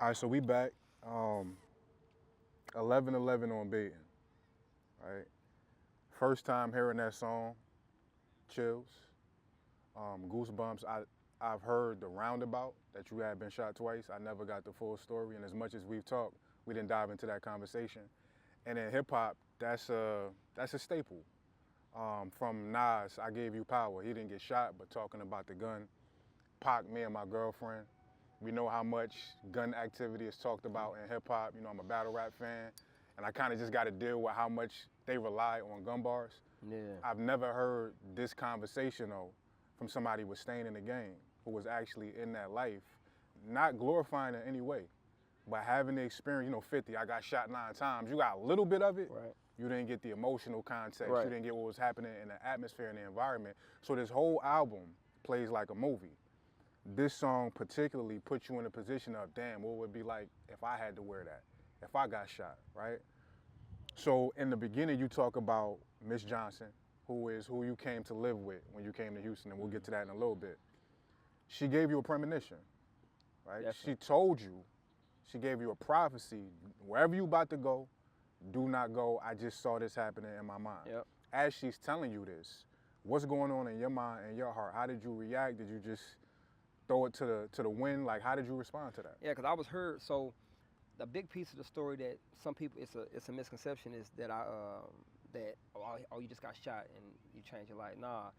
All right, so we back. 11:11 on Baiting, right? First time hearing that song, chills, goosebumps. I've heard the roundabout that you had been shot twice. I never got the full story, and as much as we've talked, we didn't dive into that conversation. And in hip hop, that's a staple. From Nas, I Gave You Power. He didn't get shot, but talking about the gun. Pac, me and my girlfriend. We know how much gun activity is talked about in hip hop. You know, I'm a battle rap fan, and I kind of just got to deal with how much they rely on gun bars. Yeah. I've never heard this conversation though from somebody with staying in the game, who was actually in that life, not glorifying in any way, but having the experience. You know, 50, I got shot 9 times. You got a little bit of it. Right. You didn't get the emotional context. Right. You didn't get what was happening in the atmosphere and the environment. So this whole album plays like a movie. This song particularly puts you in a position of, damn, what would it be like if I had to wear that, if I got shot, right? So in the beginning, you talk about Miss Johnson, who you came to live with when you came to Houston, and we'll get to that in a little bit. She gave you a premonition, right? Definitely. She told you, she gave you a prophecy, wherever you about to go, do not go. I just saw this happening in my mind. Yep. As she's telling you this, what's going on in your mind and your heart? How did you react? Did you just throw it to the wind? Like, how did you respond to that? Yeah, because I was hurt. So the big piece of the story that some people, it's a misconception, is that you just got shot and you changed your life. Nah,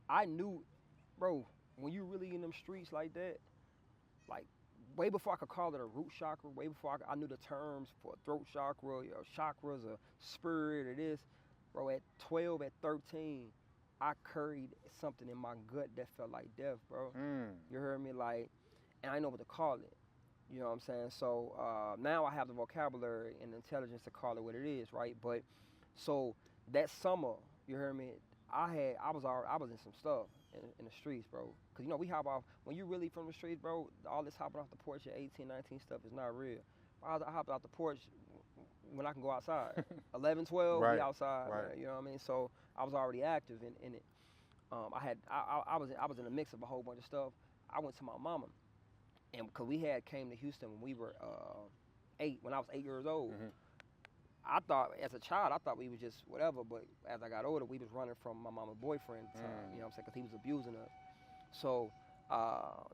I knew, bro, when you really in them streets like that, like way before I could call it a root chakra, way before I knew the terms for a throat chakra, chakras, a spirit, or this, bro, at 12, at 13, I carried something in my gut that felt like death, bro. You heard me? Like, and I didn't know what to call it. You know what I'm saying? So now I have the vocabulary and the intelligence to call it what it is, right? But so that summer, you heard me? I was in some stuff in the streets, bro. Cause you know we hop off when you really from the streets, bro. All this hopping off the porch at 18, 19 stuff is not real. I hopped off the porch when I can go outside. 11, 12, Right, we outside. right. Man, you know what I mean? So I was already active in it. I was in a mix of a whole bunch of stuff. I went to my mama, and because we had came to Houston when we were 8, when I was 8 years old. Mm-hmm. I thought, as a child, we was just whatever, but as I got older, we was running from my mama's boyfriend at the time, you know what I'm saying, because he was abusing us. So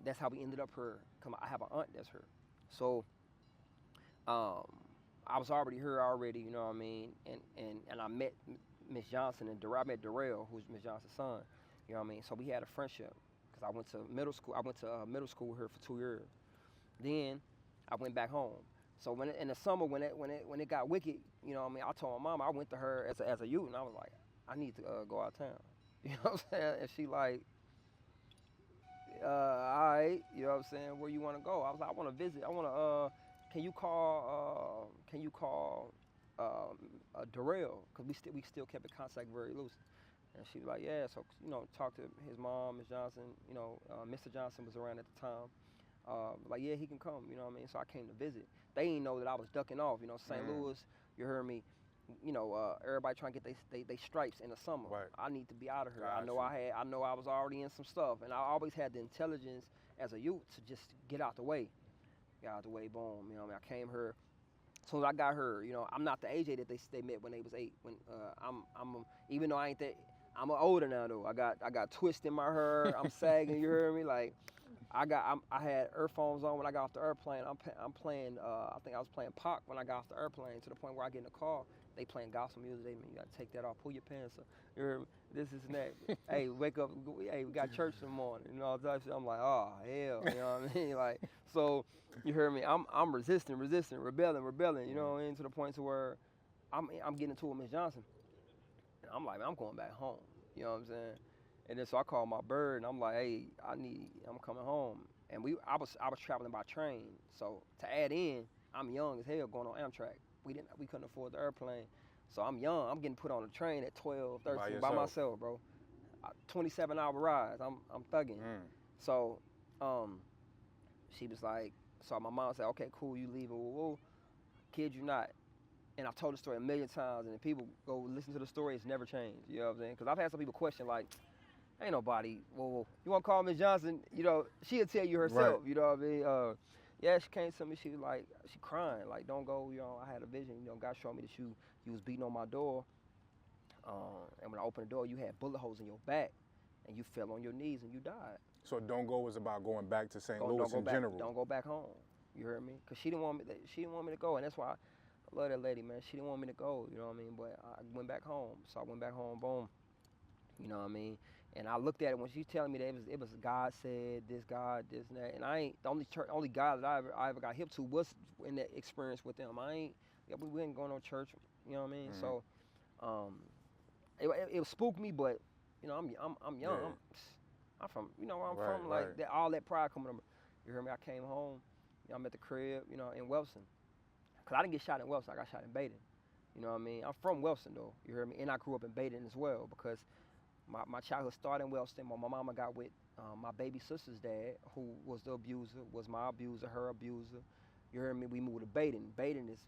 that's how we ended up here. I have an aunt that's her. So I was already here already, you know what I mean, and I met Miss Johnson, and I met Darrell, who's Miss Johnson's son, you know what I mean. So we had a friendship, because I went to middle school with her for 2 years. Then I went back home. So when in the summer when it got wicked, you know what I mean, I told my mom, I went to her as a youth, and I was like, I need to go out of town. You know what I'm saying? And she like, all right, you know what I'm saying, where you want to go? I was like, I want to visit. I want to, can you call Darrell? Because we still kept in contact very loose. And she was like, yeah. So, you know, talked to his mom, Ms. Johnson, you know, Mr. Johnson was around at the time. Like, yeah, he can come, you know what I mean? So I came to visit. They didn't know that I was ducking off, you know, St. Louis, you heard me, you know, everybody trying to get they stripes in the summer. Right. I need to be out of here. Gotcha. I know I was already in some stuff, and I always had the intelligence as a youth to just get out the way. Got out the way, boom, you know what I mean? I came here. As soon as I got her, you know, I'm not the AJ that they met when they was 8. When even though I ain't that, I'm older now though. I got twist in my hair. I'm sagging. You heard me? Like, I had earphones on when I got off the airplane. I'm playing. I think I was playing Pac when I got off the airplane, to the point where I get in the car. They playing gospel music. They mean you gotta take that off. Pull your pants up. You heard me? This and that. Hey, wake up. Hey, we got church in the morning. You know all that shit. I'm like, oh hell. You know what I mean? Like, so you heard me? I'm resisting, rebelling. You know what I mean? To the point to where I'm getting into it with Miss Johnson. And I'm like, man, I'm going back home. You know what I'm saying? And then so I called my bird, and I'm like, hey, I'm coming home. And I was traveling by train. So to add in, I'm young as hell going on Amtrak. We couldn't afford the airplane. So I'm young. I'm getting put on a train at 12, 13 by myself, bro. 27-hour rides. I'm thugging. So she was like, so my mom said, okay, cool, you leaving, woo. Kid you not. And I've told the story a million times, and if people go listen to the story, it's never changed. You know what I'm saying? Because I've had some people question, like, ain't nobody, you want to call Miss Johnson? You know, she'll tell you herself, right. You know what I mean? Yeah, she came to me. She was like, she crying, like, don't go. I had a vision. God showed me that you was beating on my door. And when I opened the door, you had bullet holes in your back, and you fell on your knees and you died. So don't go was about going back to St. Don't Louis go in back. general. Don't go back home. You heard me? Cause she didn't want me. She didn't want me to go, and that's why I love that lady, man. She didn't want me to go. You know what I mean? But I went back home. So I went back home. Boom. You know what I mean? And I looked at it when she's telling me that it was God said this, God this and that. And I ain't the only God that I ever got hip to was in that experience with them. I ain't. Yeah, we ain't going to church. You know what I mean? Mm-hmm. So, it spooked me, but I'm young. Yeah. I'm from where I'm Right, from. right. Like that, all that pride coming over. You hear me? I came home. I'm at the crib. In Wellston. Cause I didn't get shot in Wellston. I got shot in Baden. You know what I mean? I'm from Wellston though. You hear me? And I grew up in Baden as well because my childhood started in Wellston. My mama got with my baby sister's dad, who was the abuser, was my abuser, her abuser. You hear me? We moved to Baden. Baden is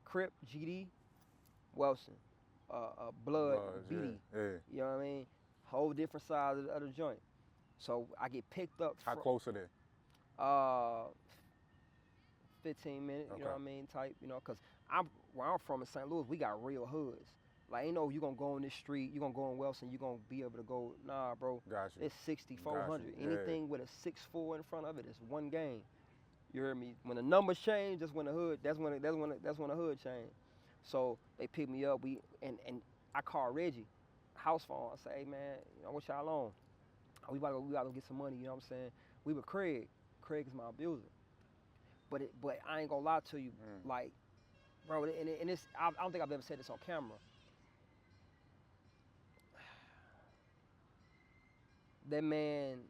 Crip, GD, Wellston, Blood, Bloods, BD. yeah. You know what I mean? Whole different side of the joint. So I get picked up. How close are they? 15 minutes. You Okay. know what I mean? Type. Cause where I'm from in St. Louis, we got real hoods. Like, ain't no you gonna go on this street, you gonna go in Wellston, you gonna be able to go. Nah, bro. Gotcha. It's 6,400. Gotcha, yeah. Anything with a 6'4" in front of it is one game. You heard me? When the numbers change, that's when the hood. That's when the hood changed. So they picked me up. And I called Reggie, house phone. I say, hey man, what y'all on? We about to get some money. You know what I'm saying? We with Craig. Craig is my abuser. But I ain't gonna lie to you, like, bro. And it's I don't think I've ever said this on camera. That man,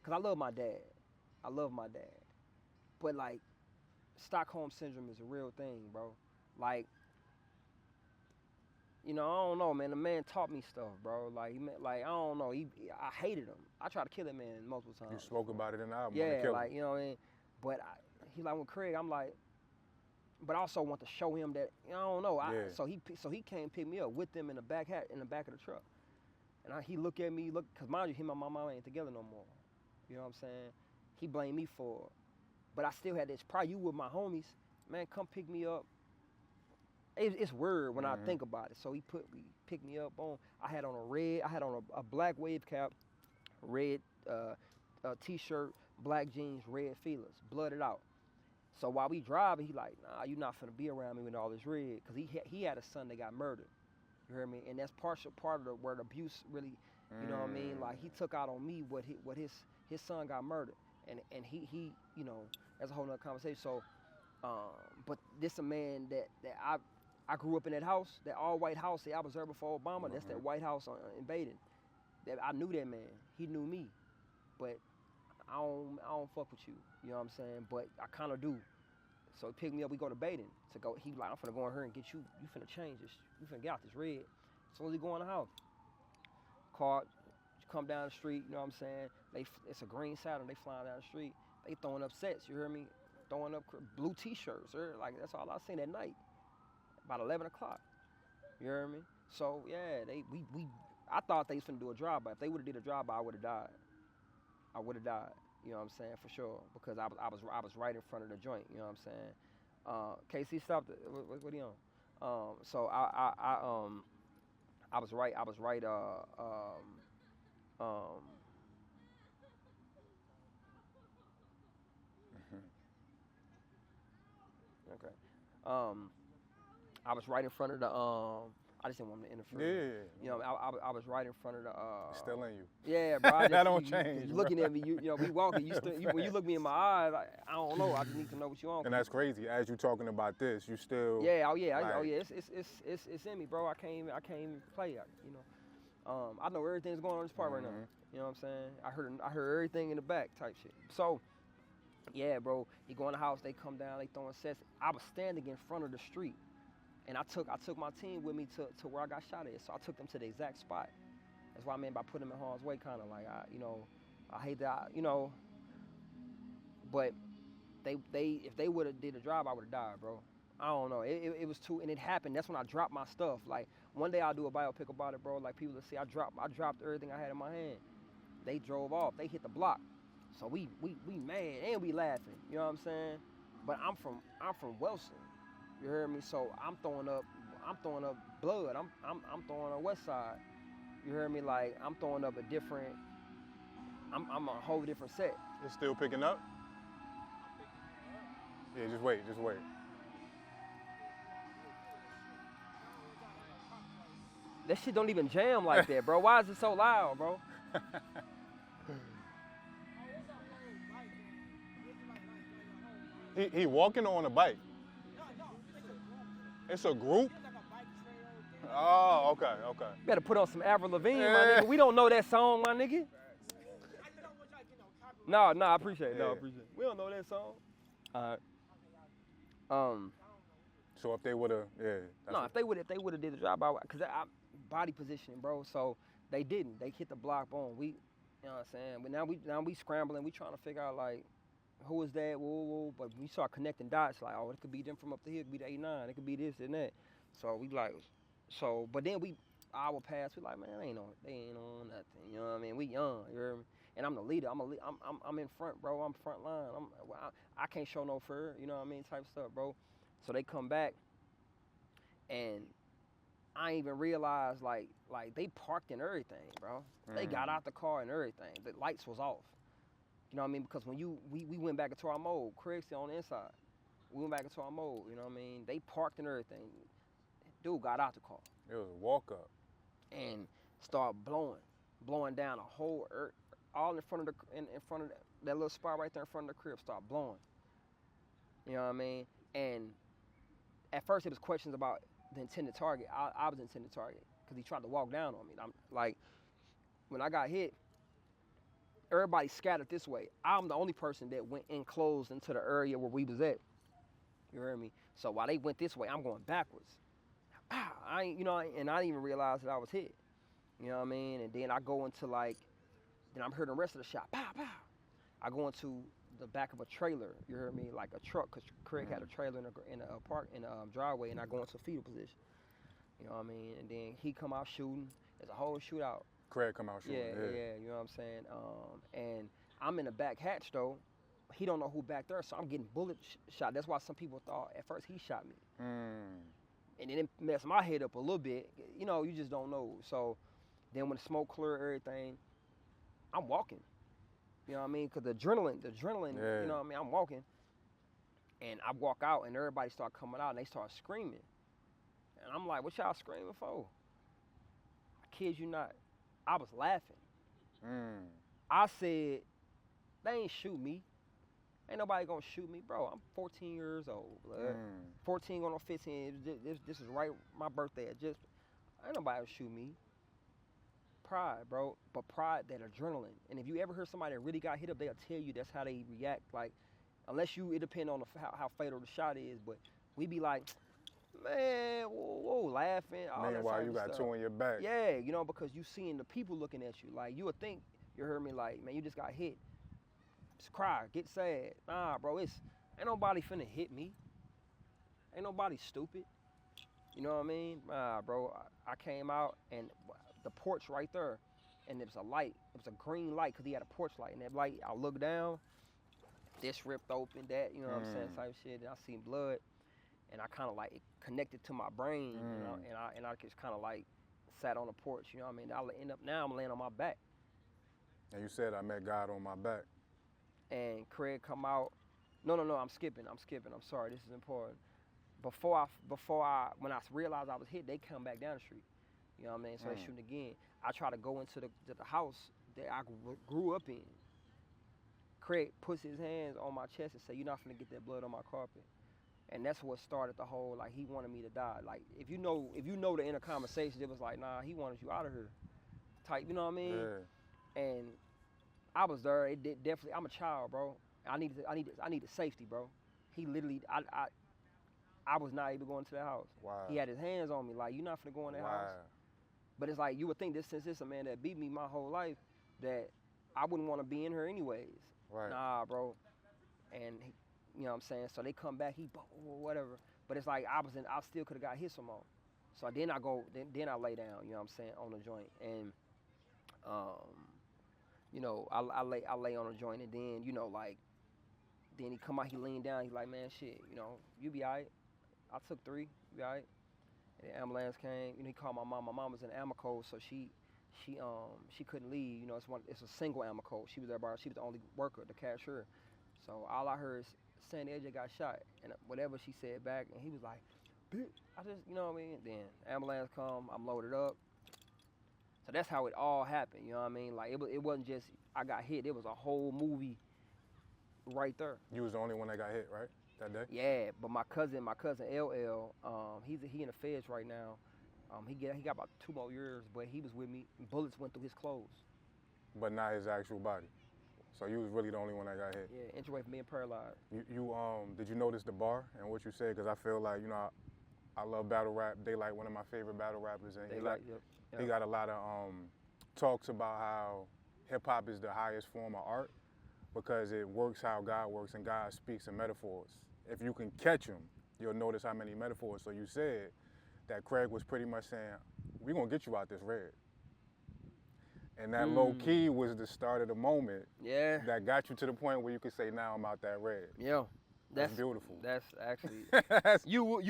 cause I love my dad. I love my dad. But like, Stockholm syndrome is a real thing, bro. Like, I don't know, man. The man taught me stuff, bro. Like, I don't know. I hated him. I tried to kill that man multiple times. You spoke about it in the album. Yeah, like, you know what I mean. But he like with Craig, I'm like, but I also want to show him that I don't know. Yeah. So he came pick me up with them in the back of the truck, and he look at me, cause mind you, him and my mom ain't together no more. You know what I'm saying? He blamed me for it, but I still had this pride. You with my homies, man, come pick me up. It's weird when I think about it. So he picked me up on. I had on a black wave cap, red t-shirt, black jeans, red feelers, blooded out. So while we driving, he like, nah, you not finna be around me with all this red, cause he had a son that got murdered. You hear me? And that's part of where the abuse really, you know what I mean? Like, he took out on me what his son got murdered, and he that's a whole nother conversation. So, but this a man that I grew up in that house, that all white house that I was there before Obama. That's that White House in Baden. That I knew that man. He knew me, but I don't fuck with you. You know what I'm saying? But I kind of do. So he picked me up. We go to Baden to go. He like, I'm finna go in here and get you. You finna change this. You finna get out this red. As soon as he go in the house, car come down the street. You know what I'm saying? It's a green Saturn. They flying down the street. They throwing up sets. You hear me? Throwing up blue T-shirts. Like, that's all I seen that night. About 11 o'clock. You hear me? So yeah, I thought they was finna do a drive-by. If they would have did a drive-by, I would have died. I would have died. You know what I'm saying? For sure. Because I was right in front of the joint. You know what I'm saying? KC, stop. What are you on? So I was right. I was right. Okay. I was right in front of the. I just didn't want to interfere. Yeah. I was right in front of the. Still in you. Yeah, bro. That don't change, You looking at me, we walking. When you look me in my eyes, I don't know. I just need to know what you on. And that's crazy. As you talking about this, you still. Yeah. Oh yeah. Like, It's in me, bro. I can't even play. I know everything that's going on in this part right now. You know what I'm saying? I heard everything in the back type shit. So, yeah, bro. You go in the house, they come down, they throwing sets. I was standing in front of the street, and I took my team with me to where I got shot at. So I took them to the exact spot. That's what I meant by putting them in harm's way, kind of like I hate that, but if they would have did a drive, I would have died, bro. I don't know. It was too, and it happened. That's when I dropped my stuff. Like, one day I'll do a biopic about it, bro. Like, people will see I dropped everything I had in my hand. They drove off. They hit the block. So we mad and we laughing. You know what I'm saying? But I'm from Wilson. You heard me? So I'm throwing up blood. I'm throwing up West Side. You heard me? Like I'm throwing up a different. I'm a whole different set. It's still picking up? Yeah, just wait, just wait. That shit don't even jam like that, bro. Why is it so loud, bro? He walking on a bike. It's a group? Oh, okay, okay. Better put on some Avril Lavigne, my Yeah. nigga. We don't know that song, my nigga. No, I appreciate it. No, I Yeah. appreciate it. We don't know that song. All right. So if they would've, yeah. No, if they would have did the job, cause I body positioning, bro. So they didn't. They hit the block. Boom. We, you know what I'm saying. But now we scrambling. We trying to figure out like who is that? Whoa, whoa. But we start connecting dots. Like, oh, it could be them from up the hill. It could be the 89. It could be this and that. So we like, but then hour pass. We like, man, they ain't on nothing. You know what I mean? We young. You hear me? And I'm the leader. I'm in front, bro. I'm front line. I can't show no fear. You know what I mean? Type stuff, bro. So they come back, and I ain't even realized like they parked and everything, bro. They got out the car and everything. The lights was off. You know what I mean? Because when we went back into our mode, Craig's still on the inside. We went back into our mode. You know what I mean? They parked and everything. Dude got out the car It was a walk up. and started blowing down a whole earth, all in front of that little spot right there in front of the crib. Start blowing. You know what I mean? And at first it was questions about the intended target. I was the intended target because he tried to walk down on me. I'm like, when I got hit, everybody scattered this way. I'm the only person that went enclosed into the area where we was at. You heard me? So while they went this way, I'm going backwards. I ain't, and I didn't even realize that I was hit. You know what I mean? And then I go into then I'm hearing the rest of the shot. Pow, pow. I go into the back of a trailer. You heard me? Like a truck, cause Craig had a trailer in a driveway, and I go into fetal position. You know what I mean? And then he come out shooting. There's a whole shootout. Craig come out shooting. Yeah. You know what I'm saying? And I'm in the back hatch though. He don't know who back there, so I'm getting bullet shot. That's why some people thought at first he shot me. And then it messed my head up a little bit. You know, you just don't know. So then when the smoke cleared, everything, I'm walking. You know what I mean? Because the adrenaline, Yeah. you know what I mean? I'm walking. And I walk out, and everybody start coming out, and they start screaming. And I'm like, what y'all screaming for? I kid you not. I was laughing. I said, they ain't shoot me. Ain't nobody gonna shoot me, bro. I'm 14 years old, blood. 14 going on 15. This is right my birthday. Ain't nobody gonna shoot me. Pride, bro. But pride, that adrenaline. And if you ever hear somebody that really got hit up, they'll tell you that's how they react. Like, unless it depends on how fatal the shot is. But we be like, man, whoa, laughing. All Meanwhile, that you got stuff. two in your back. Yeah, because you seeing the people looking at you. Like, you would think, you heard me, like, man, you just got hit. Just cry, get sad. Nah, bro, ain't nobody finna hit me. Ain't nobody stupid. You know what I mean? Nah, bro, I came out and the porch right there, and there was a light. It was a green light because he had a porch light. And that light, I looked down, this ripped open, that, you know what I'm saying, type shit. And I seen blood, and I kind of like it connected to my brain, and I just kind of like sat on the porch. You know what I mean? I end up now I'm laying on my back. And you said I met God on my back. And Craig come out. No, I'm skipping. I'm sorry, this is important. When I realized I was hit, they come back down the street. You know what I mean? So they shooting again. I try to go into the house that I grew up in. Craig puts his hands on my chest and say, "You're not finna get that blood on my carpet." And that's what started the whole, like, he wanted me to die. Like, if you know the inner conversations, it was like, nah, he wanted you out of here. Type, you know what I mean? Yeah. And I was there. It did definitely. I'm a child, bro. I needed safety, bro. He literally, I was not even going to the house. Wow. He had his hands on me, like, you're not finna go in that house. But it's like, you would think since it's a man that beat me my whole life, that I wouldn't want to be in here anyways. Right. Nah, bro. And you know what I'm saying? So they come back, whatever. But it's like I still could have got hit some more. So then I lay down, you know what I'm saying, on the joint. And You know, I lay on a joint, and then you know like then he come out, he leaned down, he like, man, shit, you know, you be alright. I took three, you be alright. And the ambulance came, you know, he called my mom. My mom was in Amoco, so she couldn't leave. You know, it's a single Amoco. She was there by she was the only worker, the cashier. So all I heard is saying AJ got shot, and whatever she said back, and he was like, bitch, I just, you know what I mean. Then ambulance come, I'm loaded up. So that's how it all happened. You know what I mean? Like it wasn't just I got hit. It was a whole movie right there. You was the only one that got hit, right? That day? Yeah, but my cousin LL, he in the feds right now. He got about 2 more years, but he was with me. Bullets went through his clothes. But not his actual body. So you was really the only one that got hit. Yeah, inch away from being paralyzed. You did you notice the bar and what you said? Because I feel like, you know, I love battle rap. They like one of my favorite battle rappers, and he got a lot of talks about how hip hop is the highest form of art because it works how God works, and God speaks in metaphors. If you can catch him, you'll notice how many metaphors. So you said that Craig was pretty much saying, we're going to get you out this red. And that low key was the start of the moment that got you to the point where you could say, now I'm out that red. Yeah. That's beautiful. That's actually, you would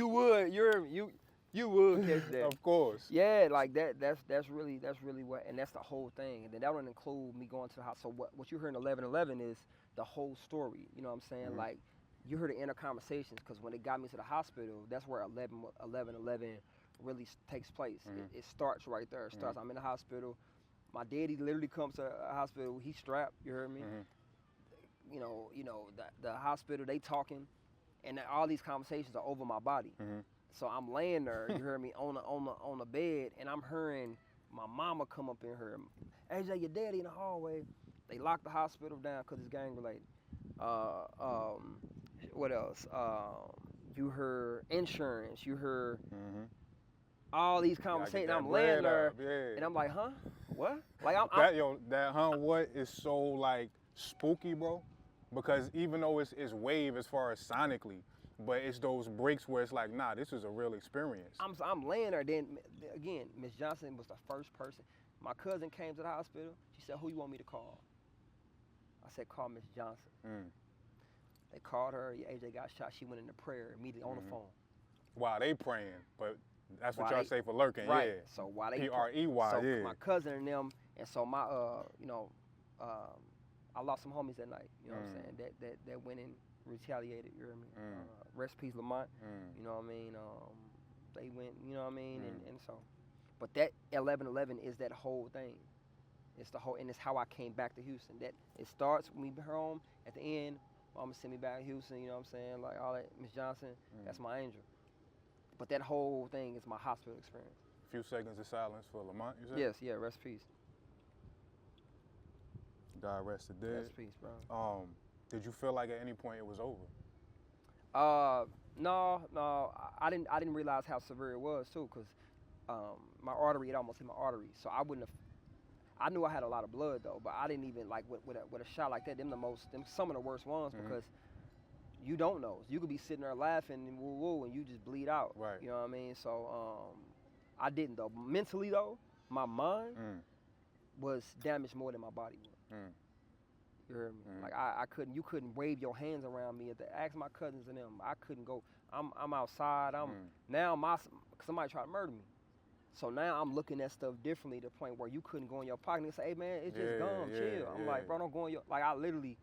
catch that. Of course. Yeah, like that's really what, and that's the whole thing. And then that would include me going to the house. So what you heard in 11:11 is the whole story. You know what I'm saying? Mm-hmm. Like you heard the inner conversations, because when they got me to the hospital, that's where 11:11 really takes place. Mm-hmm. It starts right there. It starts. I'm in the hospital. My daddy literally comes to a hospital. He's strapped. You heard me? Mm-hmm. You know the hospital. They talking, and all these conversations are over my body. Mm-hmm. So I'm laying there, you heard me, on the bed, and I'm hearing my mama come up in here. AJ, your daddy in the hallway. They locked the hospital down because it's gang related. What else? You heard insurance. You heard all these conversations. I'm laying there, and I'm like, huh? What? Like that what is so like spooky, bro? Because even though it's wave as far as sonically, but it's those breaks where it's like, nah, this is a real experience. I'm laying there. Then again, Miss Johnson was the first person. My cousin came to the hospital. She said, "Who you want me to call?" I said, "Call Miss Johnson." They called her. AJ got shot. She went into prayer immediately on the phone. Wow, they praying, but that's what y'all say for lurking, right. Yeah. So while they PREY, so yeah. my cousin and them, and so my I lost some homies that night. You know what I'm saying? That went and retaliated. You hear me? Rest in peace, Lamont. You know what I mean? They went. You know what I mean? And so, but that 11:11 is that whole thing. It's the whole, and it's how I came back to Houston. That it starts when we home. At the end, Mama sent me back to Houston. You know what I'm saying? Like all that, Miss Johnson. That's my angel. But that whole thing is my hospital experience. A few seconds of silence for Lamont, you said? Yes, yeah, rest in peace. God rest the dead. Rest in peace, bro. Did you feel like at any point it was over? No, I didn't realize how severe it was too, cause my artery, it almost hit my artery. So I wouldn't have. I knew I had a lot of blood though, but I didn't even like with a shot like that. Them some of the worst ones because you don't know. You could be sitting there laughing and woo woo, and you just bleed out. Right. You know what I mean? So I didn't though. Mentally though, my mind was damaged more than my body was. You heard me? Like I couldn't. You couldn't wave your hands around me. Ask my cousins and them. I couldn't go. I'm outside. Now somebody tried to murder me. So now I'm looking at stuff differently to the point where you couldn't go in your pocket and say, hey man, it's just gum, chill. I'm like, bro, don't go in your, like I literally,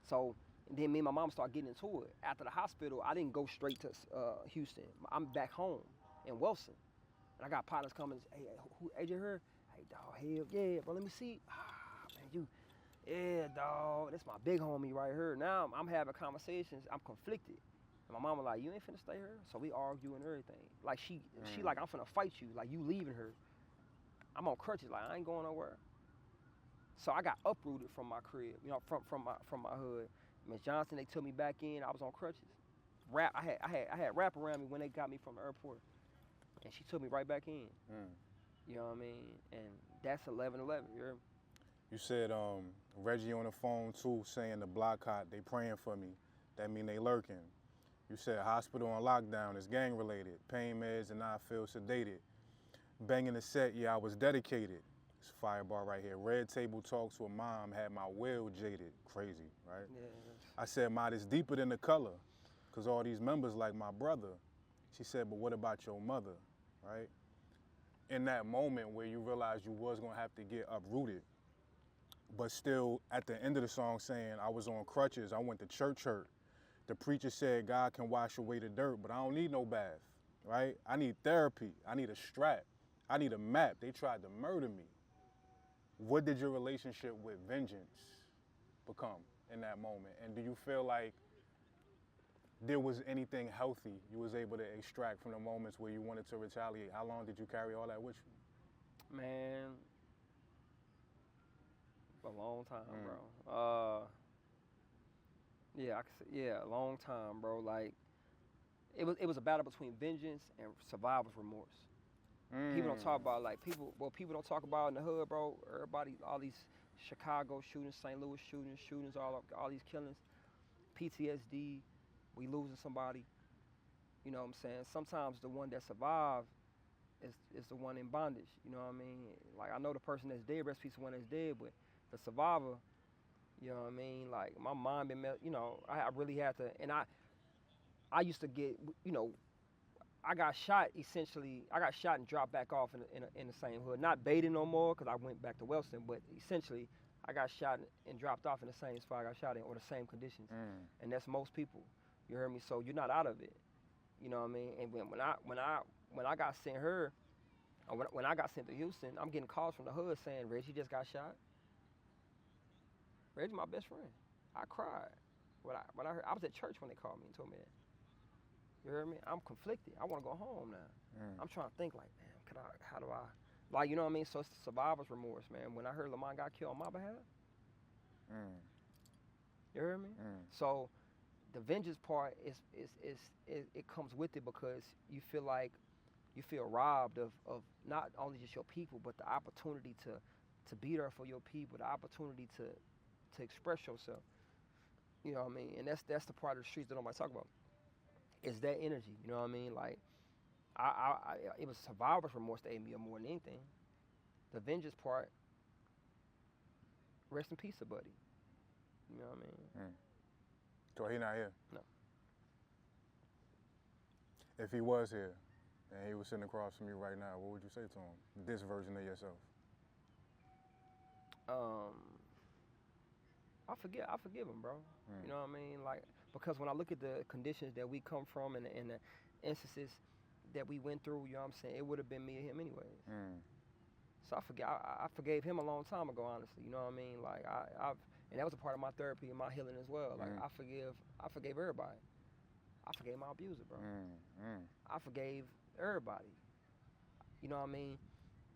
so then me and my mom started getting into it. After the hospital, I didn't go straight to Houston. I'm back home in Wilson. And I got partners coming, hey, who AJ here? Hey dog, hell yeah, bro, let me see. Man, yeah dog, that's my big homie right here. Now I'm having conversations, I'm conflicted. And my mama like, you ain't finna stay here? So we argue and everything. Like she like, I'm finna fight you. Like you leaving her. I'm on crutches. Like I ain't going nowhere. So I got uprooted from my crib. You know, from my hood. Miss Johnson, they took me back in. I was on crutches. I had rap around me when they got me from the airport, and she took me right back in. You know what I mean? And that's 11:11. You heard me? You said Reggie on the phone too, saying the block hot. They praying for me. That mean they lurking. You said hospital on lockdown is gang related, pain meds and I feel sedated. Banging the set, yeah, I was dedicated. This fire bar right here. Red table talks with mom had my will jaded. Crazy, right? Yeah. I said, Ma, it's deeper than the color, because all these members like my brother. She said, but what about your mother, right? In that moment where you realized you was gonna have to get uprooted, but still at the end of the song saying, I was on crutches, I went to church hurt. The preacher said, God can wash away the dirt, but I don't need no bath, right? I need therapy, I need a strap, I need a map. They tried to murder me. What did your relationship with vengeance become in that moment? And do you feel like there was anything healthy you was able to extract from the moments where you wanted to retaliate? How long did you carry all that with you? Man, a long time, bro. Yeah, I could say, yeah, a long time, bro. Like it was a battle between vengeance and survivor's remorse. People don't talk about like people don't talk about in the hood, bro. Everybody, all these Chicago shootings, St. Louis shootings, all these killings, PTSD, we losing somebody. You know what I'm saying? Sometimes the one that survived is the one in bondage. You know what I mean? Like I know the person that's dead, rest in peace, the one that's dead, but the survivor, you know what I mean? Like my mind been, you know, I really had to, and I used to get, you know, I got shot essentially. I got shot and dropped back off in the same hood. Not baiting no more because I went back to Wellston, but essentially I got shot and dropped off in the same spot I got shot in or the same conditions. And that's most people. You heard me? So you're not out of it. You know what I mean? And when I got sent here, or when I got sent to Houston, I'm getting calls from the hood saying Reggie just got shot. Reggie my best friend. I cried when I heard. I was at church when they called me and told me that. You heard me? I'm conflicted. I want to go home now. I'm trying to think like, man, how do I, like, you know what I mean? So it's the survivor's remorse, man. When I heard Lamont got killed on my behalf, you heard me? So the vengeance part it comes with it because you feel like you feel robbed of not only just your people, but the opportunity to be there for your people, the opportunity to express yourself. You know what I mean? And that's the part of the streets that nobody talk about. It's that energy, you know what I mean? Like, it was survivor's remorse that ate me up more than anything. The vengeance part, rest in peace, buddy. You know what I mean? So he not here? No. If he was here and he was sitting across from you right now, what would you say to him? This version of yourself. I forgive him, bro. You know what I mean? Like, because when I look at the conditions that we come from and the instances that we went through, you know what I'm saying, it would have been me and him anyways. So I forgave him a long time ago, honestly. You know what I mean? Like and that was a part of my therapy and my healing as well. Like I forgave everybody. I forgave my abuser, bro. I forgave everybody. You know what I mean?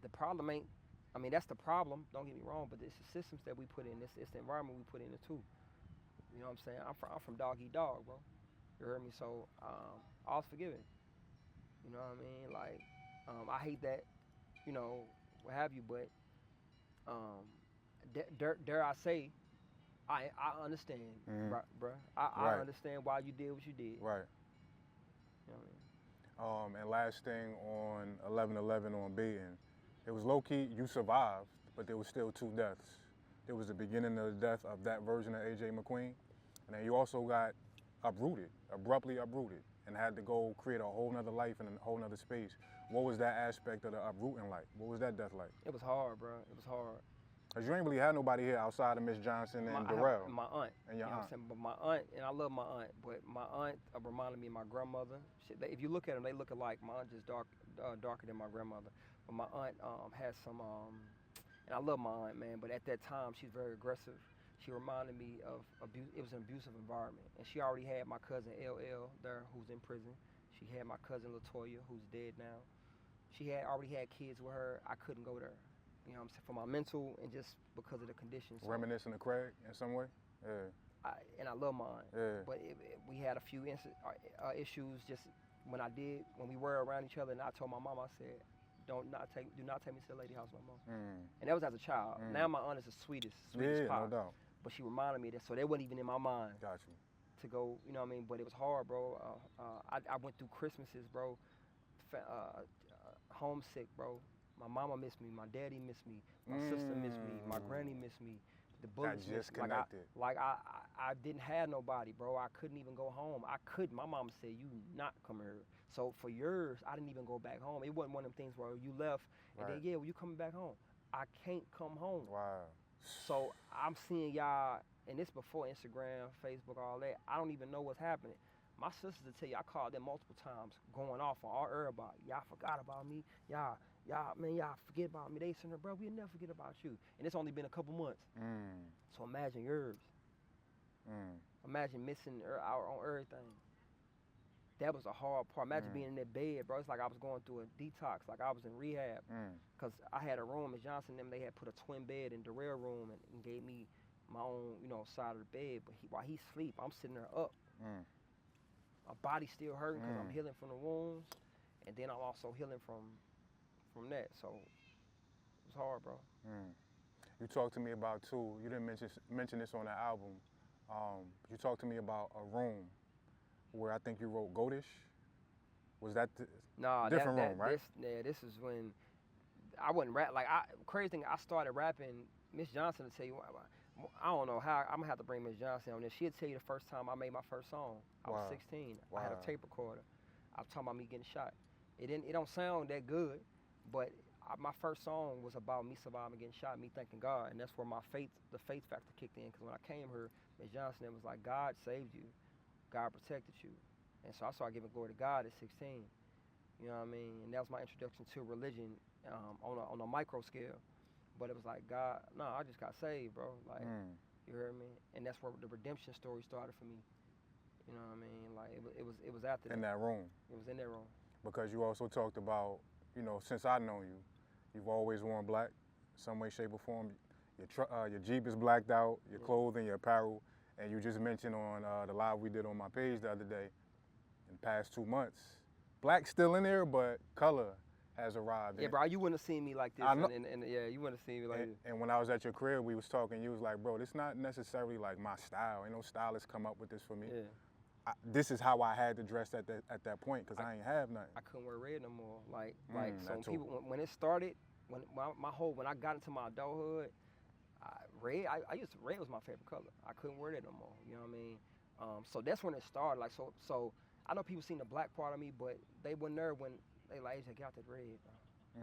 The problem ain't. I mean, that's the problem. Don't get me wrong, but it's the systems that we put in. It's the environment we put in it too. You know what I'm saying? I'm from dog eat dog, bro. You heard me? So all's forgiven. You know what I mean? Like I hate that, you know, what have you, but dare I say, I understand, bruh. I understand why you did what you did. Right. You know what I mean? And last thing on 11/11 on Beaton, it was low key. You survived, but there was still 2 deaths. There was the beginning of the death of that version of AJ McQueen, and then you also got abruptly uprooted, and had to go create a whole nother life in a whole nother space. What was that aspect of the uprooting like? What was that death like? It was hard, bro. It was hard. Cause you ain't really had nobody here outside of Miss Johnson and Darrell. My aunt. And your you know aunt. What I'm saying? But my aunt, and I love my aunt, but my aunt reminded me of my grandmother. If you look at them, they look alike. My aunt just darker than my grandmother. But my aunt had some, and I love my aunt, man, but at that time, she's very aggressive. She reminded me of abuse. It was an abusive environment. And she already had my cousin LL there, who's in prison. She had my cousin Latoya, who's dead now. She had already had kids with her. I couldn't go there. You know what I'm saying? For my mental and just because of the conditions. Reminiscent of Craig in some way? Yeah. I love mine. Yeah. But we had a few issues just when we were around each other, and I told my mom, I said, do not take me to the lady house no more. And that was as a child. Now my aunt is the sweetest pie. No doubt. But she reminded me that, so that wasn't even in my mind. Got you. To go, you know what I mean? But it was hard, bro. I went through Christmases, bro. Homesick, bro. My mama missed me. My daddy missed me. My sister missed me. My Mm. granny missed me. The Got bullets missed me. disconnected. I didn't have nobody, bro. I couldn't even go home. I couldn't. My mama said, "You not come here." So for years, I didn't even go back home. It wasn't one of them things where you left and Right. then yeah, well, you coming back home. I can't come home. Wow. So I'm seeing y'all, and this before Instagram, Facebook, all that. I don't even know what's happening. My sisters will tell you, I called them multiple times, going off on all everybody. Y'all forgot about me. Y'all forget about me. They saying, bro, we'll never forget about you. And it's only been a couple months. Mm. So imagine yours. Mm. Imagine missing out on everything. That was a hard part. Imagine being in that bed, bro. It's like I was going through a detox, like I was in rehab. Cause I had a room, Miss Johnson and them, they had put a twin bed in the real room and gave me my own, side of the bed. But while he sleep, I'm sitting there up. Mm. My body's still hurting because I'm healing from the wounds, and then I'm also healing from that. So it was hard, bro. Mm. You talked to me about too. You didn't mention this on the album. You talked to me about a room where I think you wrote Goatish. Was that Nah, different room, right? This is when I wasn't rap. Crazy thing, I started rapping. Miss Johnson will tell you. I don't know how. I'm gonna have to bring Miss Johnson on this. She'll tell you the first time I made my first song. I was 16. Wow. I had a tape recorder. I was talking about me getting shot. It don't sound that good, but my first song was about me surviving getting shot, me thanking God, and that's where the faith factor kicked in. Because when I came here, Miss Johnson, it was like God saved you, God protected you, and so I started giving glory to God at 16. You know what I mean? And that was my introduction to religion on a micro scale. But it was like, God, no, I just got saved, bro. Like, you heard me? And that's where the redemption story started for me. You know what I mean? Like, it was after that. In that room. It was in that room. Because you also talked about, since I know you, you've always worn black, some way, shape, or form. Your Jeep is blacked out, your clothing, your apparel, and you just mentioned on the live we did on my page the other day, in the past 2 months, black's still in there, but color has arrived. Yeah, bro, you wouldn't have seen me like this. I know. And yeah, you wouldn't have seen me like this. And when I was at your crib, we was talking, you was like, bro, this not necessarily like my style. Ain't no stylist come up with this for me. Yeah. This is how I had to dress at that point, because I ain't have nothing. I couldn't wear red no more. So when it started, when I got into my adulthood, red was my favorite color. I couldn't wear that no more. You know what I mean? So that's when it started. Like so I know people seen the black part of me, but they weren't there when they like, get out that red, bro.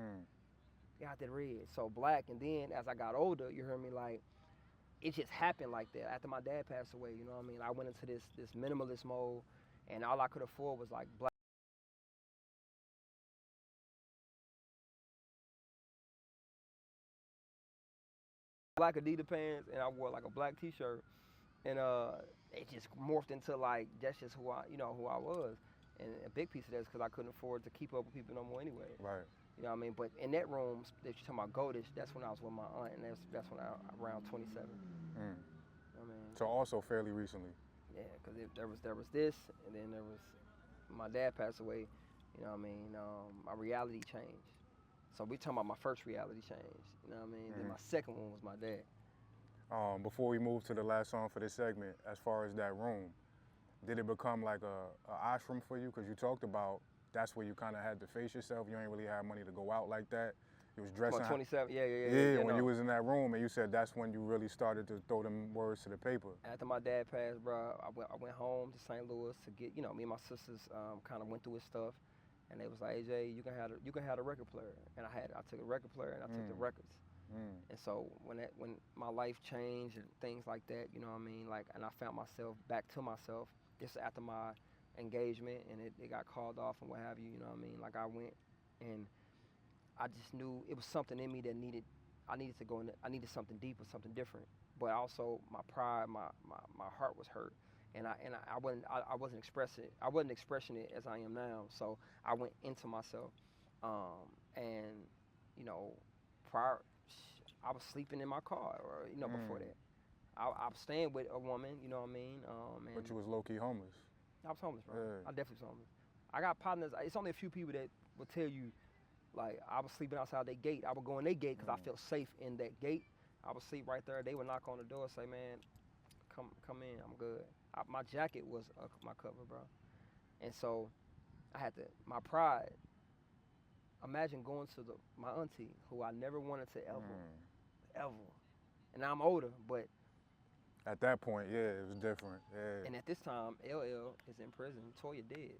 Get out that red. So black, and then as I got older, you heard me, like, it just happened like that. After my dad passed away, you know what I mean? I went into this minimalist mode, and all I could afford was like black Adidas pants, and I wore like a black T-shirt, and it just morphed into like that's just who I was, and a big piece of that is because I couldn't afford to keep up with people no more anyway. Right. You know what I mean? But in that room that you're talking about Goldish, that's when I was with my aunt, and that's when I around 27. You know what I mean? So also fairly recently. Yeah, because there was this, and then there was my dad passed away. You know what I mean? My reality changed. So we talking about my first reality change. You know what I mean? Then my second one was my dad. Before we move to the last song for this segment, as far as that room, did it become like a ashram for you? Because you talked about that's where you kind of had to face yourself. You ain't really have money to go out like that. You was dressing. 27. Yeah. When you was in that room, and you said that's when you really started to throw them words to the paper. After my dad passed, bro, I went home to St. Louis to get, me and my sisters kind of went through his stuff, and they was like, AJ, you can have a record player, and I took a record player and I took the records. And so when my life changed and things like that, you know what I mean, like, and I found myself back to myself just after my engagement, and it got called off and what have you, you know what I mean, like I went and I just knew it was something in me that I needed to go in. I needed something deeper, something different. But also my pride, my heart was hurt, and I wasn't expressing it as I am now. So I went into myself, and prior, I was sleeping in my car, or before that, I was staying with a woman. You know what I mean? But you was low key homeless. I was homeless, bro. Yeah. I definitely was homeless. I got partners. It's only a few people that will tell you. Like, I was sleeping outside their gate. I would go in their gate because I felt safe in that gate. I would sleep right there. They would knock on the door and say, man, come in. I'm good. My jacket was my cover, bro. And so I had to, my pride imagine going to my auntie who I never wanted to Mm. ever. And now I'm older, but At that point, yeah, it was different. Yeah. and at this time, LL is in prison. Toya dead.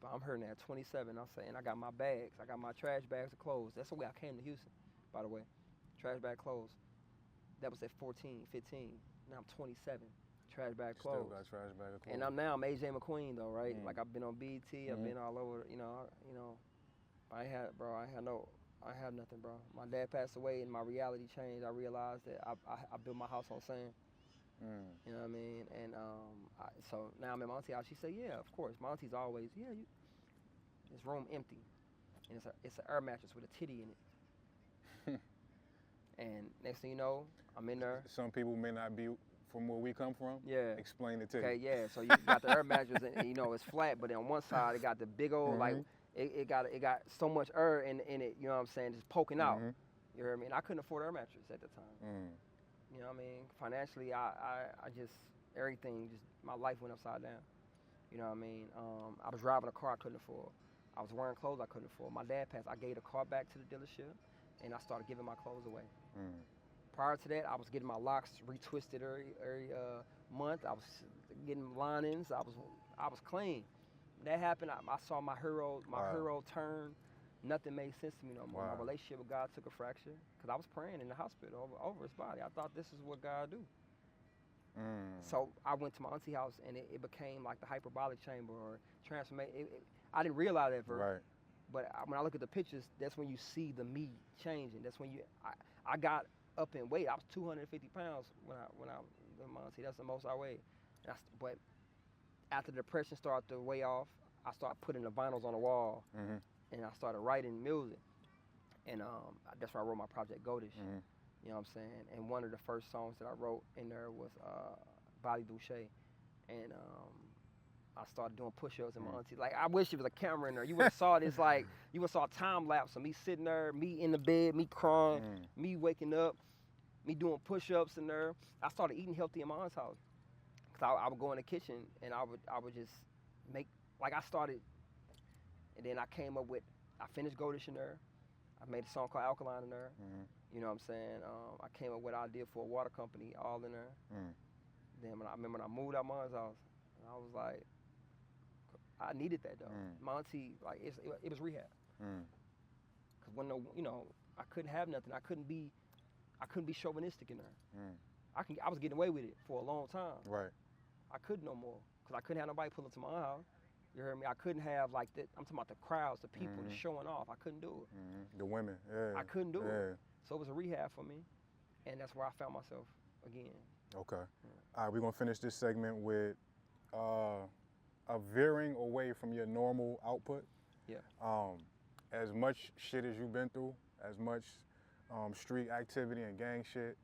But I'm hurting at 27. I'm saying I got my bags. I got my trash bags of clothes. That's the way I came to Houston, by the way. Trash bag clothes. That was at 14, 15. Now I'm 27. Trash bag Still clothes. got trash bag of clothes. And I'm AJ McQueen though, right? Mm. Like I've been on BET. I've been all over. I ain't had, bro. I have nothing, bro. My dad passed away and my reality changed. I realized that I built my house on sand. Mm. You know what I mean? And so now I'm at my auntie house. She said, yeah, of course. My auntie's always, this room empty. And it's an air mattress with a titty in it. And next thing you know, I'm in there. Some people may not be from where we come from. Yeah. Explain it to Okay, you. yeah. So you got the air mattress, and it's flat, but on one side it got the big old like it got so much air in it. You know what I'm saying? Just poking out. You hear me? And I couldn't afford air mattress at the time. Mm. You know what I mean? Financially, I just everything my life went upside down. You know what I mean? I was driving a car I couldn't afford. I was wearing clothes I couldn't afford. My dad passed. I gave the car back to the dealership, and I started giving my clothes away. Mm. Prior to that, I was getting my locks retwisted every month. I was getting linings. I was clean. That happened. I saw my hero turn. Nothing made sense to me no more. Wow. My relationship with God took a fracture because I was praying in the hospital over his body. I thought this is what God do. Mm. So I went to my auntie house and it became like the hyperbolic chamber or transformation. I didn't realize that first. Right. But when I look at the pictures, that's when you see the me changing. That's when I got up in weight. I was 250 pounds when I was in my auntie. That's the most I weighed. But after the depression started to weigh off, I started putting the vinyls on the wall, and I started writing music. And that's where I wrote my project Goldish. You know what I'm saying? And one of the first songs that I wrote in there was Body Douche. And I started doing push-ups in my auntie. Like, I wish there was a camera in there. You would have saw this, like, you would have saw a time lapse of me sitting there, me in the bed, me crying, me waking up, me doing push-ups in there. I started eating healthy in my aunt's house. Because I would go in the kitchen and I would just make, like I started, and then I came up with, I finished Goldish in there. I made a song called Alkaline in there. You know what I'm saying? I came up with an idea for a water company all in there. Then I remember when I moved out my aunt's house, and I was like, I needed that though. My auntie, like it was rehab. Cause when I couldn't have nothing. I couldn't be chauvinistic in there. I was getting away with it for a long time. Right. I couldn't no more, cause I couldn't have nobody pull up to my house. You heard me? I couldn't have like that. I'm talking about the crowds, the people, the showing off. I couldn't do it. The women, yeah. I couldn't do it. So it was a rehab for me, and that's where I found myself again. Okay. All right, we're gonna finish this segment with a veering away from your normal output. Yeah. As much shit as you've been through, as much street activity and gang shit,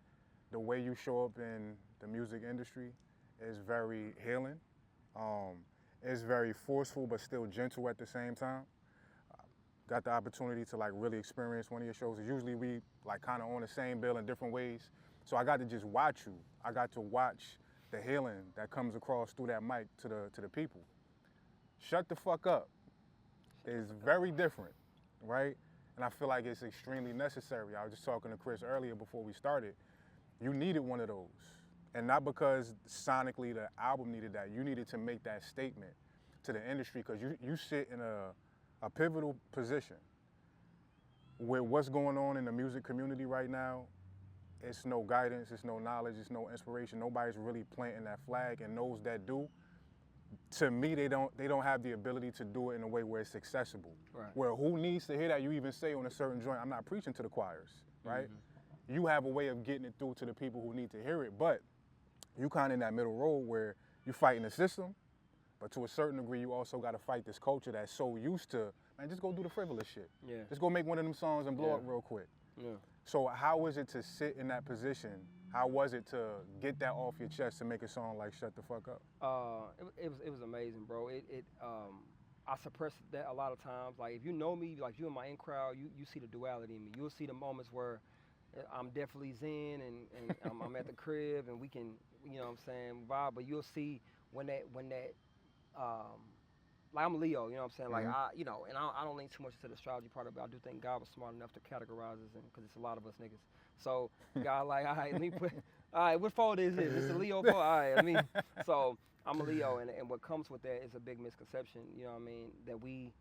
the way you show up in the music industry is very healing. It's very forceful but still gentle at the same time. Got the opportunity to like really experience one of your shows. Usually we like kind of on the same bill in different ways. So I got to just watch you. I got to watch the healing that comes across through that mic to the people. Shut the fuck up is very different, right? And I feel like it's extremely necessary. I was just talking to Chris earlier before we started. You needed one of those. And not because sonically the album needed that. You needed to make that statement to the industry because you sit in a pivotal position with what's going on in the music community right now. It's no guidance, it's no knowledge, it's no inspiration. Nobody's really planting that flag, and those that do, to me, they don't have the ability to do it in a way where it's accessible. Right. Where who needs to hear that? You even say on a certain joint, I'm not preaching to the choirs, right? You have a way of getting it through to the people who need to hear it, but you kind of in that middle road where you're fighting the system, but to a certain degree, you also got to fight this culture that's so used to, man, just go do the frivolous shit. Yeah. Just go make one of them songs and blow up real quick. Yeah. So how was it to sit in that position? How was it to get that off your chest to make a song like Shut the Fuck Up? It was amazing, bro. I suppressed that a lot of times. Like if you know me, like you in my in crowd, you see the duality in me. You'll see the moments where I'm definitely zen and I'm at the crib and we can, you know what I'm saying, vibe. But you'll see when that like I'm a Leo, you know what I'm saying? Like Mhm. I don't lean too much into the astrology part of it. I do think God was smart enough to categorize us, and because it's a lot of us niggas. So God, like, all right, let me put, all right, what fault is this? It's a Leo fault. All right, let me. So I'm a Leo, and what comes with that is a big misconception. You know what I mean? That we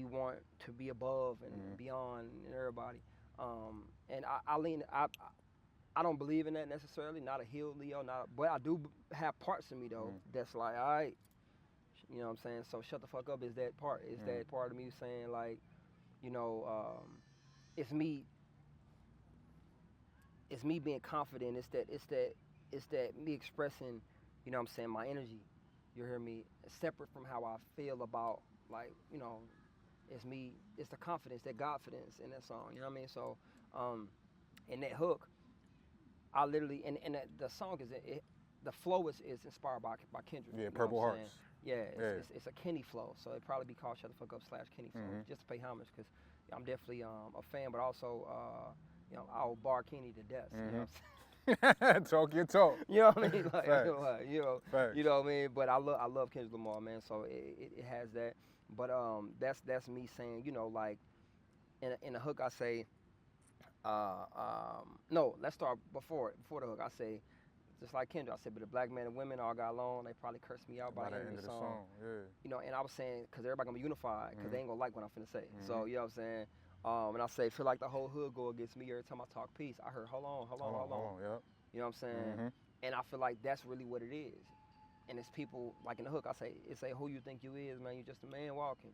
want to be above and Mhm. beyond and everybody. And I lean. I don't believe in that necessarily. Not a heel Leo, but I do have parts of me though Mhm. that's like, all right, you know what I'm saying? So shut the fuck up is that part. Is Mhm. that part of me saying like, you know, it's me it's me being confident. It's that me expressing, you know what I'm saying, my energy. You hear me? Separate from how I feel about like, it's me, it's the confidence, that confidence in that song, you know what I mean? So in that hook, I literally and the song the flow is inspired by Kendrick. Yeah, You know what Purple I'm saying? Hearts. Yeah, Yeah. it's a Kenny flow, so it probably be called Shut the Fuck Up / Kenny flow, Mhm. just to pay homage, because I'm definitely a fan, but also I'll bar Kenny to death. You know what Mhm. I'm saying? Talk your talk. You know what I mean? Like, Facts. you Facts. know what I mean. But I love Kendrick Lamar, man. So it has that. But that's me saying, like in the hook I say, no, let's start before the hook. I say, just like Kendrick, I said, but the black men and women all got along. They probably cursed me out by By the the end end of of the the song. song, yeah. And I was saying, because everybody gonna be unified, because they Mhm. ain't gonna like what I'm finna say. So, Mhm. you know what I'm saying? And I say, feel like the whole hood go against me every time I talk peace. I heard, hold on, hold on, Hold on, hold hold on. on, yep. You know what I'm saying? Mhm. And I feel like that's really what it is. And it's people, like in the hook, I say, who you think you is, man? You just a man walking.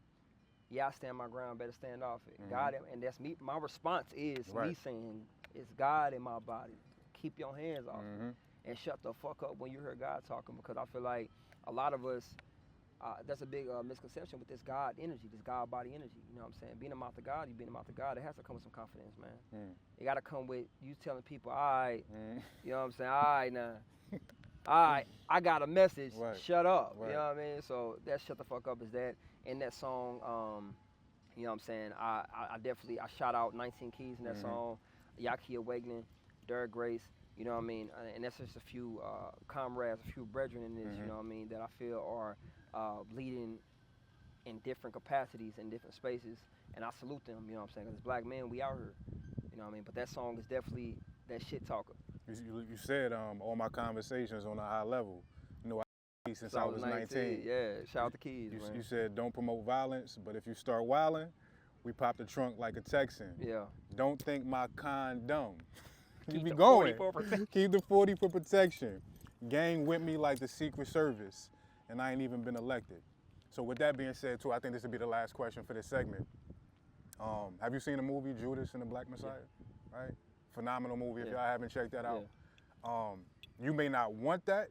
Yeah, I stand my ground, better stand off it. Mhm. God, and that's me. My response is Right. me saying, it's God in my body. Keep your hands off it. Mhm. And shut the fuck up when you hear God talking, because I feel like a lot of us, that's a big misconception with this God energy, this God body energy. You know what I'm saying? Being a mouth of God, you being a mouth of God, it has to come with some confidence, man. Mm. It got to come with you telling people, all right, Mm. you know what I'm saying? All right, now. All right, I got a message. Right. Shut up. You Right. know what I mean? So that shut the fuck up is that. In that song, you know what I'm saying? I definitely, I shout out 19 Keys in that Mhm. song, Yaki Awakening, Derek Grace, you know what I mean? And that's just a few comrades, a few brethren in this, you Mhm. know what I mean, that I feel are leading in different capacities in different spaces. And I salute them, you know what I'm saying? Because black men, we out here, you know what I mean? But that song is definitely that shit talker. You said all my conversations on a high level. You know, since So I I was was 19, 19. yeah. Shout You, out the Keys, you man. said don't promote violence, but if you start wilding, we pop the trunk like a Texan. Yeah. Don't think my kind dumb. You Keep be the going. 44%. Keep the 40 for protection. Gang with me like the Secret Service, and I ain't even been elected. So with that being said, too, I think this will be the last question for this segment. Have you seen the movie Judas and the Black Yeah. Messiah? Right? Phenomenal movie. If Yeah. y'all haven't checked that Yeah. out, you may not want that,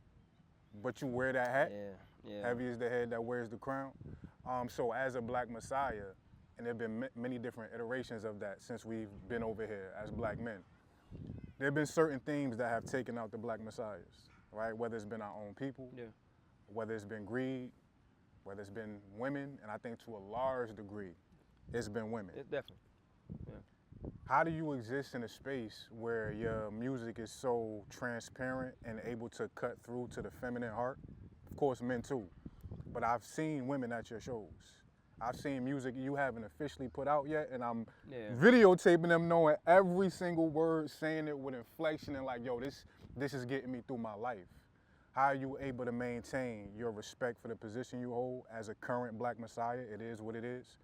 but you wear that hat. Yeah. Yeah. Heavy is the head that wears the crown. So as a Black Messiah, and there have been many different iterations of that since we've been over here as black men. There have been certain themes that have taken out the Black Messiahs, right? Whether it's been our own people, Yeah. whether it's been greed, whether it's been women, and I think to a large degree, it's been women. It's definitely. Yeah. How do you exist in a space where your music is so transparent and able to cut through to the feminine heart? Of course, men too. But I've seen women at your shows. I've seen music you haven't officially put out yet, and I'm Yeah. videotaping them knowing every single word, saying it with inflection and like, yo, this is getting me through my life. How are you able to maintain your respect for the position you hold as a current Black Messiah? It is what it is,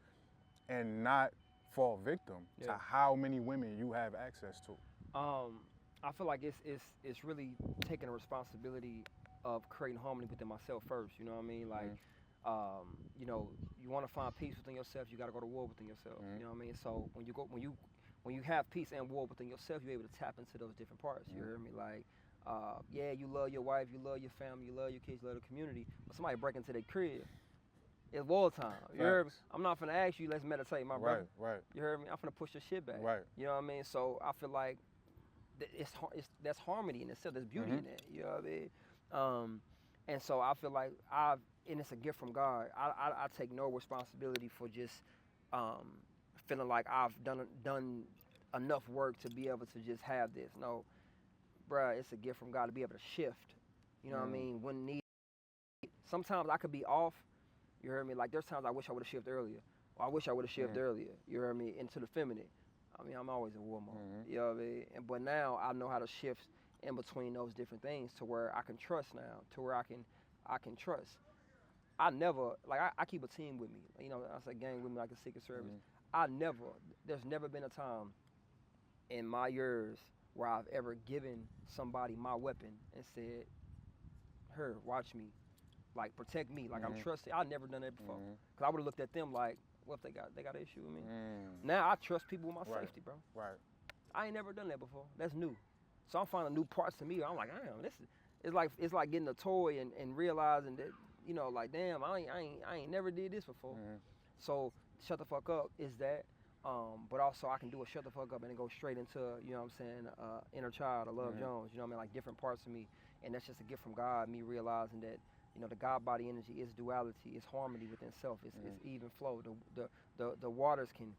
and not fall victim Yeah. to how many women you have access to. I feel like it's really taking a responsibility of creating harmony within myself first. You know what I mean? Like, Mhm. you want to find peace within yourself. You got to go to war within yourself. Mhm. You know what I mean? So when you have peace and war within yourself, you're able to tap into those different parts. You Mhm. hear me? Like, yeah, you love your wife, you love your family, you love your kids, you love the community. But somebody break into their crib, it's war time. You heard me? Facts. I'm not finna ask you, let's meditate, my brother. Right, You heard me? I'm finna push your shit back. right. You know what I mean? So I feel like that's harmony in itself. There's beauty Mhm. in that. You know what I mean? And so I feel like and it's a gift from God. I take no responsibility for just feeling like I've done enough work to be able to just have this. No, bruh, it's a gift from God to be able to shift. You know what I Mm. mean? When need. Sometimes I could be off. You heard me? Like there's times I wish I would have shifted earlier. Or I wish I would have shifted earlier. You heard me? Into the feminine. I mean, I'm always in war mode. You know what I mean? But now I know how to shift in between those different things to where I can trust now, to where I can trust. I never like I keep a team with me. You know, I say gang with me like a Secret Service. I never there's never been a time in my years where I've ever given somebody my weapon and said, "Her, watch me, like protect me, like I'm trusted." I've never done that before, cause I would have looked at them like, "What if they got an issue with me?" Now I trust people with my safety, bro. Right. I ain't never done that before. That's new. So I'm finding new parts to me. I'm like, damn, this is. It's like getting a toy and realizing that like damn, I ain't never did this before. So shut the fuck up is that. But also I can do a shut the fuck up and then go straight into what I'm saying, inner child, or Love Jones. You know what I mean, like different parts of me, and that's just a gift from God. Me realizing that the God body energy is duality, is harmony within self, it's even flow. The waters can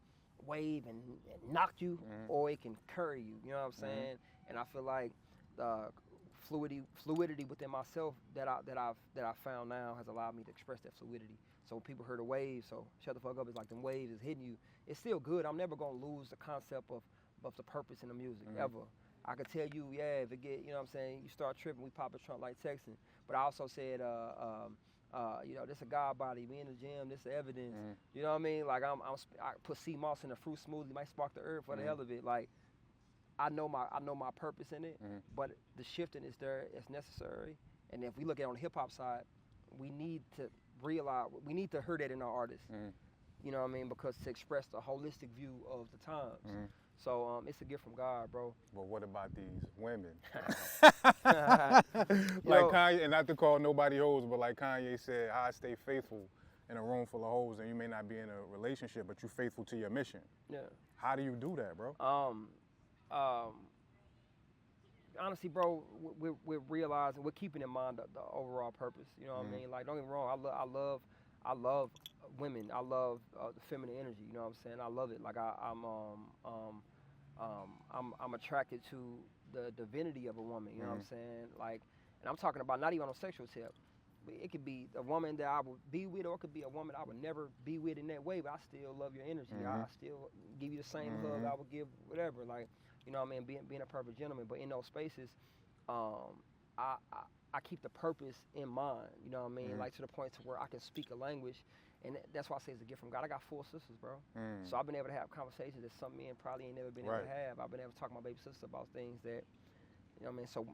wave and knock you, or it can carry you. You know what I'm saying? And I feel like fluidity within myself that I've found now has allowed me to express that fluidity. So when people heard a wave, so shut the fuck up, it's like them waves is hitting you. It's still good. I'm never gonna lose the concept of the purpose in the music ever. I could tell you, yeah, if it get, you know what I'm saying, you start tripping, we pop a trunk like Texan. But I also said, this a God body, we in the gym, this evidence. You know what I mean? Like I put sea moss in a fruit smoothie, might spark the earth for the hell of it. Like I know my purpose in it, but the shifting is there, it's necessary. And if we look at it on the hip hop side, we need to realize, we need to hear that in our artists. You know what I mean? Because to express the holistic view of the times. So it's a gift from God, bro. But what about these women? You Like know, Kanye, and not to call nobody hoes, but like Kanye said, I stay faithful in a room full of hoes, and you may not be in a relationship, but you're faithful to your mission. Yeah. How do you do that, bro? Honestly, bro, we're realizing, we're keeping in mind the overall purpose. You know what I mean? Like, don't get me wrong, I love women. I love the feminine energy. You know what I'm saying? I love it. Like I'm attracted to the divinity of a woman. You know what I'm saying? Like, and I'm talking about not even on a sexual tip. But it could be a woman that I would be with, or it could be a woman I would never be with in that way. But I still love your energy. I still give you the same hug I would give whatever. Like, you know what I mean? Being a perfect gentleman. But in those spaces, I keep the purpose in mind. You know what I mean? Like to the point to where I can speak a language. And that's why I say it's a gift from God. I got 4 sisters, bro. So I've been able to have conversations that some men probably ain't never been able to have. I've been able to talk to my baby sister about things that, you know what I mean? So,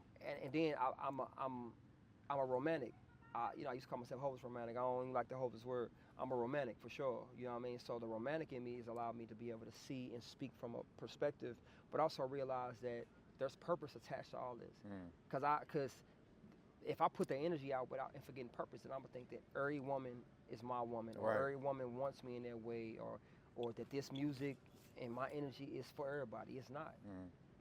and then I'm a romantic. I used to call myself hopeless romantic. I don't even like the hopeless word. I'm a romantic for sure. You know what I mean? So the romantic in me has allowed me to be able to see and speak from a perspective, but also realize that there's purpose attached to all this. Because if I put the energy out without and forgetting purpose, then I'm gonna think that every woman is my woman, or every woman wants me in that way, or that this music and my energy is for everybody. It's not.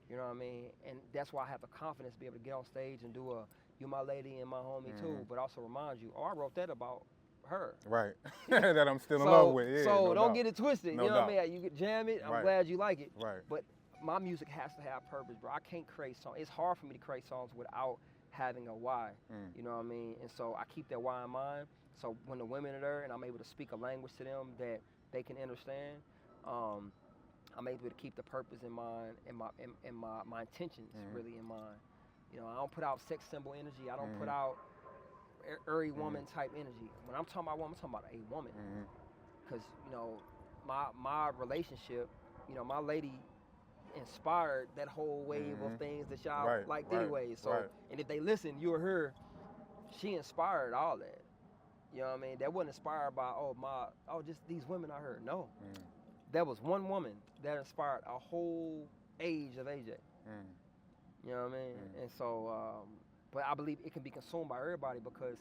You know what I mean? And that's why I have the confidence to be able to get on stage and do a "You My Lady" and "My Homie" too, but also remind you, I wrote that about her. Right. That I'm still in love with. Yeah, so no don't doubt. get it twisted. No you know doubt. what I mean? You can jam it. I'm Right. glad you like it. Right. But my music has to have purpose, bro. I can't create songs. It's hard for me to create songs without having a why. You know what I mean? And so I keep that why in mind. So when the women are there and I'm able to speak a language to them that they can understand, I'm able to keep the purpose in mind and my intentions really in mind. You know, I don't put out sex symbol energy. I don't put out every woman type energy. When I'm talking about woman, I'm talking about a woman. Because, my relationship, my lady inspired that whole wave of things that y'all liked anyway. So, and if they listen, you or her, she inspired all that. You know what I mean? That wasn't inspired by, just these women I heard. No. That was one woman that inspired a whole age of AJ. You know what I mean? And so, but I believe it can be consumed by everybody because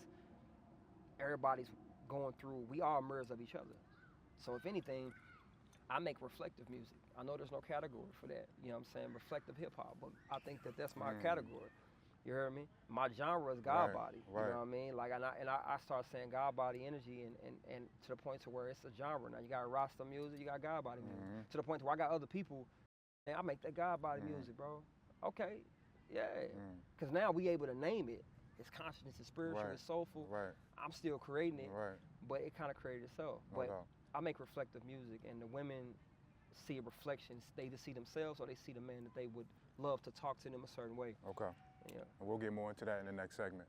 everybody's going through, we are mirrors of each other. So if anything, I make reflective music. I know there's no category for that. You know what I'm saying? Reflective hip hop, but I think that that's my category. You heard me? My genre is God body. You know what I mean? Like, I start saying God body energy and to the point to where it's a genre. Now you got Rasta music, you got God body music. To the point to where I got other people, and I make that God body music, bro. Okay, yeah. Because now we able to name it. it's consciousness, it's spiritual, Right. it's soulful. Right. I'm still creating it, Right. but it kind of created itself. No But doubt. I make reflective music, and the women see a reflection. They either see themselves or they see the man that they would love to talk to them a certain way. Okay. Yeah. And we'll get more into that in the next segment.